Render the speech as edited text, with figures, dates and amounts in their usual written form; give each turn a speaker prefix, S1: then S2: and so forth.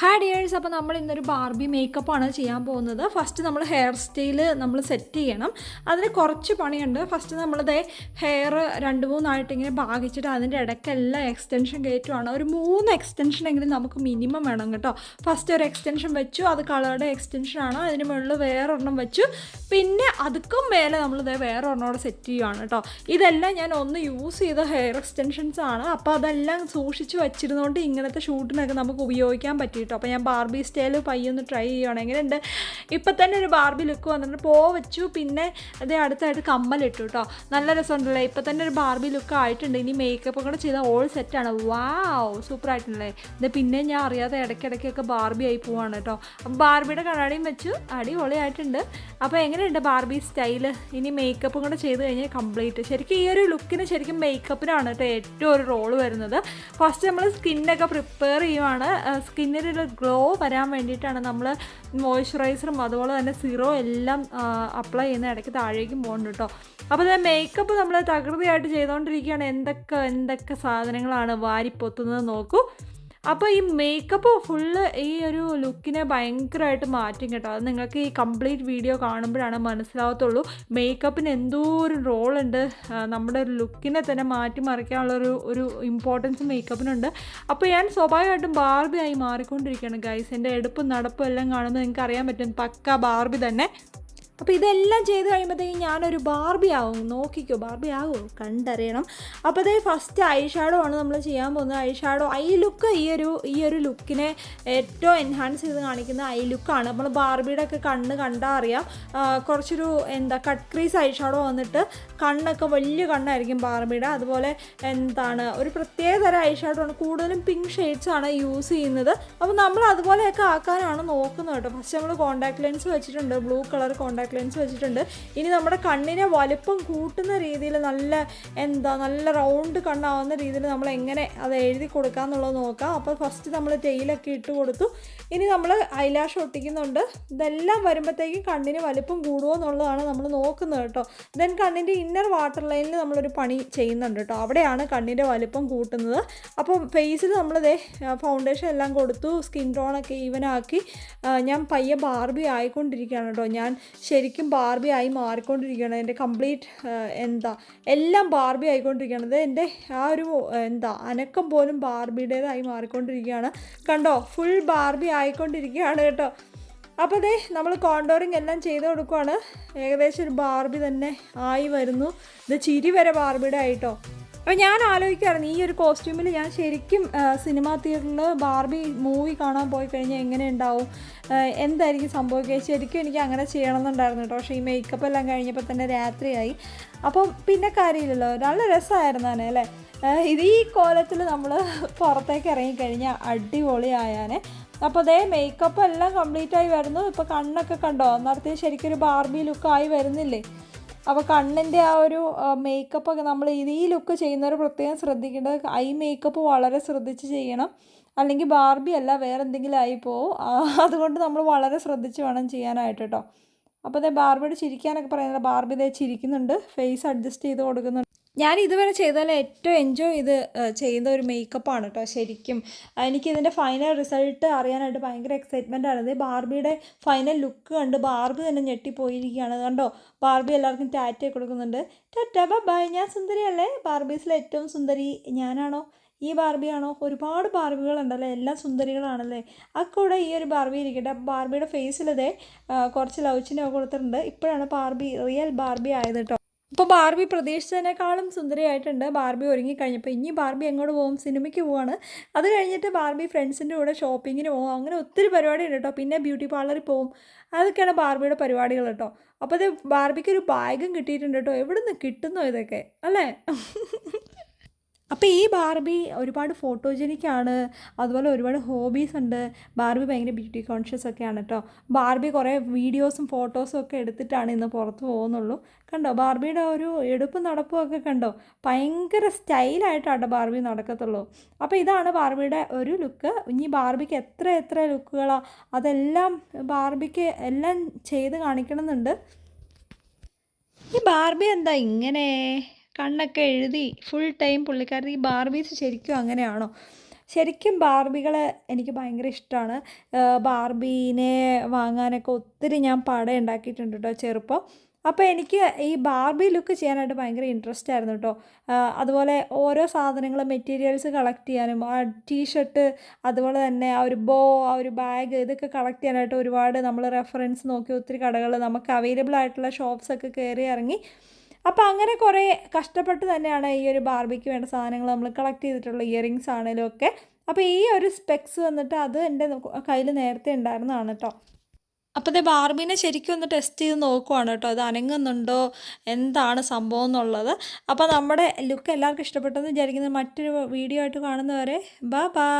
S1: Hi dears, അപ്പോൾ നമ്മൾ ഇന്നൊരു ബാർബി മേക്കപ്പാണ് ചെയ്യാൻ പോകുന്നത്. ഫസ്റ്റ് നമ്മൾ ഹെയർ സ്റ്റൈല് നമ്മൾ സെറ്റ് ചെയ്യണം. അതിന് കുറച്ച് പണിയുണ്ട്. ഫസ്റ്റ് നമ്മളിത് ഹെയർ 2-3 ഇങ്ങനെ ഭാഗിച്ചിട്ട് അതിൻ്റെ ഇടയ്ക്കെല്ലാം എക്സ്റ്റൻഷൻ കയറ്റുവാണ്. ഒരു 3 എക്സ്റ്റൻഷനെങ്കിലും നമുക്ക് മിനിമം വേണം കേട്ടോ. ഫസ്റ്റ് ഒരു എക്സ്റ്റൻഷൻ വെച്ചു, അത് കളറുടെ എക്സ്റ്റൻഷനാണ്. അതിന് മുകളിൽ വേറൊരെണ്ണം വെച്ചു, പിന്നെ അതുക്കും മേലെ നമ്മളിത് വേറൊരെണ്ണോടെ സെറ്റ് ചെയ്യുകയാണ് കേട്ടോ. ഇതെല്ലാം ഞാൻ ഒന്ന് യൂസ് ചെയ്ത ഹെയർ എക്സ്റ്റൻഷൻസ് ആണ്. അപ്പോൾ അതെല്ലാം സൂക്ഷിച്ച് വെച്ചിരുന്നുകൊണ്ട് ഇങ്ങനത്തെ ഷൂട്ടിനൊക്കെ നമുക്ക് ഉപയോഗിക്കാൻ പറ്റി കേട്ടോ. അപ്പോൾ ഞാൻ ബാർബി സ്റ്റൈല് പയ്യൊന്ന് ട്രൈ ചെയ്യുകയാണ്. എങ്ങനെയുണ്ട്? ഇപ്പം തന്നെ ഒരു ബാർബി ലുക്ക് വന്നിട്ട് വെച്ചു, പിന്നെ അതേ അടുത്തായിട്ട് കമ്മലിട്ടു കേട്ടോ. നല്ല രസമുണ്ടല്ലേ? ഇപ്പം തന്നെ ഒരു ബാർബി ലുക്ക് ആയിട്ടുണ്ട്. ഇനി മേക്കപ്പ് കൂടെ ചെയ്താൽ ഓൾ സെറ്റാണ്. വാവ്, സൂപ്പറായിട്ടുണ്ടല്ലേ? ഇത് പിന്നെ ഞാൻ അറിയാതെ ഇടയ്ക്കിടയ്ക്കൊക്കെ ബാർബി ആയി പോവാണ് കേട്ടോ. അപ്പം ബാർബിയുടെ കണ്ണാടിയും വെച്ചു, അടിപൊളിയായിട്ടുണ്ട്. അപ്പോൾ എങ്ങനെയുണ്ട് ബാർബി സ്റ്റൈല്? ഇനി മേക്കപ്പും കൂടെ ചെയ്ത് കഴിഞ്ഞാൽ കംപ്ലീറ്റ്. ശരിക്കും ഈ ഒരു ലുക്കിന് ശരിക്കും മേക്കപ്പിനാണ് കേട്ടോ ഏറ്റവും ഒരു റോള് വരുന്നത്. ഫസ്റ്റ് നമ്മൾ സ്കിന്നൊക്കെ പ്രിപ്പയർ ചെയ്യുവാണ്. സ്കിന്നിനൊരു ഗ്ലോ വരാൻ വേണ്ടിയിട്ടാണ് നമ്മൾ മോയ്സ്ചറൈസറും അതുപോലെ തന്നെ സിറോ എല്ലാം അപ്ലൈ ചെയ്യുന്ന ഇടയ്ക്ക് താഴേക്കും പോകുന്നുണ്ട് കേട്ടോ. അപ്പോൾ അത് മേക്കപ്പ് നമ്മൾ തകൃതിയായിട്ട് ചെയ്തുകൊണ്ടിരിക്കുകയാണ്. എന്തൊക്കെ സാധനങ്ങളാണ് വാരിപ്പൊത്തുന്നത് നോക്കൂ. അപ്പോൾ ഈ മേക്കപ്പ് ഫുള്ള് ഈ ഒരു ലുക്കിനെ ഭയങ്കരമായിട്ട് മാറ്റും കേട്ടോ. അത് നിങ്ങൾക്ക് ഈ കംപ്ലീറ്റ് വീഡിയോ കാണുമ്പോഴാണ് മനസ്സിലാവത്തുള്ളൂ. മേക്കപ്പിന് എന്തോരം റോളുണ്ട്. നമ്മുടെ ഒരു ലുക്കിനെ തന്നെ മാറ്റിമറിക്കാനുള്ളൊരു ഇമ്പോർട്ടൻസ് മേക്കപ്പിനുണ്ട്. അപ്പോൾ ഞാൻ സ്വാഭാവികമായിട്ടും ബാർബി ആയി മാറിക്കൊണ്ടിരിക്കുകയാണ് ഗൈസ്. എൻ്റെ എടുപ്പും നടപ്പും എല്ലാം കാണുമ്പോൾ നിങ്ങൾക്ക് അറിയാൻ പറ്റും പക്ക ബാർബി തന്നെ. അപ്പോൾ ഇതെല്ലാം ചെയ്ത് കഴിയുമ്പോഴത്തേക്കും ഞാനൊരു ബാർബി ആവും. നോക്കിക്കോ, ബാർബി ആകുമോ കണ്ടറിയണം. അപ്പോൾ അതേ ഫസ്റ്റ് ഐ ഷാഡോ ആണ് നമ്മൾ ചെയ്യാൻ പോകുന്നത്. ഐ ലുക്ക് ഈ ഒരു ലുക്കിനെ ഏറ്റവും എൻഹാൻസ് ചെയ്ത് കാണിക്കുന്ന ഐ ലുക്കാണ്. നമ്മൾ ബാർബിയുടെ ഒക്കെ കണ്ണ് കണ്ടാൽ അറിയാം. കുറച്ചൊരു കട്ട് ക്രീസ് ഐ ഷാഡോ വന്നിട്ട് കണ്ണൊക്കെ വലിയ കണ്ണായിരിക്കും ബാർബിയുടെ. അതുപോലെ ഒരു പ്രത്യേക തരം ഐ ഷാഡോ ആണ്. കൂടുതലും പിങ്ക് ഷെയ്ഡ്സ് ആണ് യൂസ് ചെയ്യുന്നത്. അപ്പോൾ നമ്മൾ അതുപോലെയൊക്കെ ആക്കാനാണ് നോക്കുന്നത് കേട്ടോ. ഫസ്റ്റ് നമ്മൾ കോൺടാക്ട് ലെൻസ് വെച്ചിട്ടുണ്ട്, ബ്ലൂ കളർ കോൺടാക്ട് ലെൻസ് വെച്ചിട്ടുണ്ട്. ഇനി നമ്മുടെ കണ്ണിനെ വലുപ്പം കൂട്ടുന്ന രീതിയിൽ നല്ല റൗണ്ട് കണ്ണാവുന്ന രീതിയിൽ നമ്മൾ എങ്ങനെ അത് എഴുതി കൊടുക്കാമെന്നുള്ളത് നോക്കാം. അപ്പോൾ ഫസ്റ്റ് നമ്മൾ ടെയിലൊക്കെ ഇട്ട് കൊടുത്തു. ഇനി നമ്മൾ ഐലാഷ് ഒട്ടിക്കുന്നുണ്ട്. ഇതെല്ലാം വരുമ്പോഴത്തേക്കും കണ്ണിന് വലുപ്പം കൂടുമോ എന്നുള്ളതാണ് നമ്മൾ നോക്കുന്നത് കേട്ടോ. ദെൻ കണ്ണിൻ്റെ ഇന്നർ വാട്ടർ ലൈനിൽ നമ്മളൊരു പണി ചെയ്യുന്നുണ്ട് കേട്ടോ. അവിടെയാണ് കണ്ണിൻ്റെ വലുപ്പം കൂട്ടുന്നത്. അപ്പം ഫേസിൽ നമ്മളിതേ ഫൗണ്ടേഷൻ എല്ലാം കൊടുത്തു, സ്കിൻ ടോണൊക്കെ ഈവനാക്കി ഞാൻ പയ്യെ ബാർബി ആയിക്കൊണ്ടിരിക്കുകയാണ് കേട്ടോ. ഞാൻ ശരിക്കും ബാർബി ആയി മാറിക്കൊണ്ടിരിക്കുകയാണ്. എൻ്റെ കംപ്ലീറ്റ് എല്ലാം ബാർബി ആയിക്കൊണ്ടിരിക്കുകയാണ്. എൻ്റെ ആ ഒരു അനക്കം പോലും ബാർബിയുടേതായി മാറിക്കൊണ്ടിരിക്കുകയാണ്. കണ്ടോ, ഫുൾ ബാർബി ആയിക്കൊണ്ടിരിക്കുകയാണ് കേട്ടോ. അപ്പോൾ അതേ നമ്മൾ കോണ്ടോറിങ് എല്ലാം ചെയ്ത് കൊടുക്കുകയാണ്. ഏകദേശം ഒരു ബാർബി തന്നെ ആയി വരുന്നു. ഇത് ചിരി വരെ ബാർബിയുടെ ആയിട്ടോ. അപ്പോൾ ഞാൻ ആലോചിക്കായിരുന്നു ഈ ഒരു കോസ്റ്റ്യൂമിൽ ഞാൻ ശരിക്കും സിനിമാ തിയേറ്ററിൽ ബാർബി മൂവി കാണാൻ പോയി കഴിഞ്ഞാൽ എങ്ങനെ ഉണ്ടാവും, എന്തായിരിക്കും സംഭവിക്കുക. ശരിക്കും എനിക്ക് അങ്ങനെ ചെയ്യണമെന്നുണ്ടായിരുന്നു കേട്ടോ. പക്ഷേ ഈ മേക്കപ്പ് എല്ലാം കഴിഞ്ഞപ്പോൾ തന്നെ രാത്രിയായി. അപ്പം പിന്നെ കാര്യമില്ലല്ലോ, നല്ല രസമായിരുന്നാണ് അല്ലേ. ഈ കോലത്തിൽ നമ്മൾ പുറത്തേക്ക് ഇറങ്ങിക്കഴിഞ്ഞാൽ അടിപൊളിയായാനെ. അപ്പോൾ അതേ മേക്കപ്പ് എല്ലാം കംപ്ലീറ്റായി വരുന്നു. ഇപ്പോൾ കണ്ണൊക്കെ കണ്ടോ, നടത്തിയ ശരിക്കും ഒരു ബാർബി ലുക്കായി വരുന്നില്ലേ. അപ്പോൾ കണ്ണിൻ്റെ ആ ഒരു മേക്കപ്പൊക്കെ നമ്മൾ ഈ ലുക്ക് ചെയ്യുന്നവർ പ്രത്യേകം ശ്രദ്ധിക്കേണ്ടത് ഐ മേക്കപ്പ് വളരെ ശ്രദ്ധിച്ച് ചെയ്യണം. അല്ലെങ്കിൽ ബാർബി അല്ല വേറെ എന്തെങ്കിലും ആയിപ്പോവും. അതുകൊണ്ട് നമ്മൾ വളരെ ശ്രദ്ധിച്ച് വേണം ചെയ്യാനായിട്ട് കേട്ടോ. അപ്പോൾ അതേ ബാർബിയുടെ ചിരിക്കാനൊക്കെ പറയുന്നത്, ബാർബി ഇതേ ചിരിക്കുന്നുണ്ട്, ഫേസ് അഡ്ജസ്റ്റ് ചെയ്ത് കൊടുക്കുന്നുണ്ട്. ഞാൻ ഇതുവരെ ചെയ്താൽ ഏറ്റവും എൻജോയ് ചെയ്യുന്ന ഒരു മേക്കപ്പാണ് കേട്ടോ. ശരിക്കും എനിക്കിതിൻ്റെ ഫൈനൽ റിസൾട്ട് അറിയാനായിട്ട് ഭയങ്കര എക്സൈറ്റ്മെൻ്റ് ആണ്. ഇത് ബാർബിയുടെ ഫൈനൽ ലുക്ക് കണ്ട് ബാർബി തന്നെ ഞെട്ടിപ്പോയിരിക്കുകയാണ്. കണ്ടോ, ബാർബി എല്ലാവർക്കും ടാറ്റ കൊടുക്കുന്നുണ്ട്. ടാറ്റ ബൈ. ഞാൻ സുന്ദരിയല്ലേ? ബാർബീസിലെ ഏറ്റവും സുന്ദരി ഞാനാണോ? ഈ ബാർബിയാണോ? ഒരുപാട് ബാർബികളുണ്ടല്ലേ, എല്ലാം സുന്ദരികളാണല്ലേ. കൂടെ ഈ ഒരു ബാർബി ഇരിക്കട്ടെ. ബാർബിയുടെ ഫേസിലിതേ കുറച്ച് ലൗച്ചിനൊക്കെ കൊടുത്തിട്ടുണ്ട്. ഇപ്പോഴാണ് ബാർബി റിയൽ ബാർബി ആയത് കേട്ടോ. അപ്പോൾ ബാർബി പ്രതീക്ഷിച്ചതിനേക്കാളും സുന്ദരിയായിട്ടുണ്ട്. ബാർബി ഒരുങ്ങിക്കഴിഞ്ഞപ്പോൾ ഇനി ബാർബി എങ്ങോട്ട് പോകും? സിനിമയ്ക്ക് പോവാണ്. അത് കഴിഞ്ഞിട്ട് ബാർബി ഫ്രണ്ട്സിൻ്റെ കൂടെ ഷോപ്പിങ്ങിന് പോകും. അങ്ങനെ ഒത്തിരി പരിപാടിയുണ്ട് കേട്ടോ. പിന്നെ ബ്യൂട്ടി പാർലറിൽ പോകും. അതൊക്കെയാണ് ബാർബിയുടെ പരിപാടികൾ കേട്ടോ. അപ്പോൾ ഇത് ബാർബിക്ക് ഒരു ബാഗും കിട്ടിയിട്ടുണ്ട് കേട്ടോ. എവിടെ നിന്ന് കിട്ടുന്നോ ഇതൊക്കെ അല്ലേ? അപ്പോൾ ഈ ബാർബി ഒരുപാട് ഫോട്ടോജനിക്കാണ്. അതുപോലെ ഒരുപാട് ഹോബീസ് ഉണ്ട്. ബാർബി ഭയങ്കര ബ്യൂട്ടി കോൺഷ്യസ് ഒക്കെയാണ് കേട്ടോ. ബാർബി കുറേ വീഡിയോസും ഫോട്ടോസും ഒക്കെ എടുത്തിട്ടാണ് ഇന്ന് പുറത്ത് പോകുന്നുള്ളൂ. കണ്ടോ, ബാർബിയുടെ ഒരു എടുപ്പും നടപ്പും ഒക്കെ കണ്ടോ, ഭയങ്കര സ്റ്റൈലായിട്ടാണ് ബാർബി നടക്കത്തുള്ളൂ. അപ്പോൾ ഇതാണ് ബാർബിയുടെ ഒരു ലുക്ക്. ഇനി ബാർബിക്ക് എത്ര ലുക്കുകളാണ്, അതെല്ലാം ബാർബിക്ക് എല്ലാം ചെയ്ത് കാണിക്കണമെന്നുണ്ട്. ഈ ബാർബി എന്താ ഇങ്ങനെ കണ്ണൊക്കെ എഴുതി ഫുൾ ടൈം പുള്ളിക്കാരത്തി? ഈ ബാർബീസ് ശരിക്കും അങ്ങനെയാണോ? ശരിക്കും ബാർബികളെ എനിക്ക് ഭയങ്കര ഇഷ്ടമാണ്. ബാർബീനെ വാങ്ങാനൊക്കെ ഒത്തിരി ഞാൻ പടം ഉണ്ടാക്കിയിട്ടുണ്ട് കേട്ടോ ചെറുപ്പം. അപ്പോൾ എനിക്ക് ഈ ബാർബി ലുക്ക് ചെയ്യാനായിട്ട് ഭയങ്കര ഇൻട്രസ്റ്റ് ആയിരുന്നു കേട്ടോ. അതുപോലെ ഓരോ സാധനങ്ങൾ മെറ്റീരിയൽസ് കളക്ട് ചെയ്യാനും ആ ടീഷർട്ട്, അതുപോലെ തന്നെ ആ ഒരു ബോ, ആ ഒരു ബാഗ്, ഇതൊക്കെ കളക്ട് ചെയ്യാനായിട്ട് ഒരുപാട് നമ്മൾ റെഫറൻസ് നോക്കി ഒത്തിരി കടകൾ നമുക്ക് അവൈലബിൾ ആയിട്ടുള്ള ഷോപ്സൊക്കെ കയറി ഇറങ്ങി. അപ്പോൾ അങ്ങനെ കുറേ കഷ്ടപ്പെട്ട് തന്നെയാണ് ഈ ഒരു ബാർബിക്ക് വേണ്ട സാധനങ്ങൾ നമ്മൾ കളക്ട് ചെയ്തിട്ടുള്ള. ഇയറിങ്സ് ആണെങ്കിലും ഒക്കെ. അപ്പോൾ ഈ ഒരു സ്പെക്സ് വന്നിട്ട് അത് എൻ്റെ കയ്യിൽ നേരത്തെ ഉണ്ടായിരുന്നതാണ് കേട്ടോ. അപ്പോൾ ദേ ബാർബീനെ ശരിക്കും ഒന്ന് ടെസ്റ്റ് ചെയ്ത് നോക്കുവാണ് കേട്ടോ, അത് അനങ്ങുന്നുണ്ടോ എന്താണ് സംഭവം എന്നുള്ളത്. അപ്പോൾ നമ്മുടെ ലുക്ക് എല്ലാവർക്കും ഇഷ്ടപ്പെട്ടെന്ന് വിചാരിക്കുന്നത്. മറ്റൊരു വീഡിയോ ആയിട്ട് കാണുന്നവരെ ബൈ ബൈ.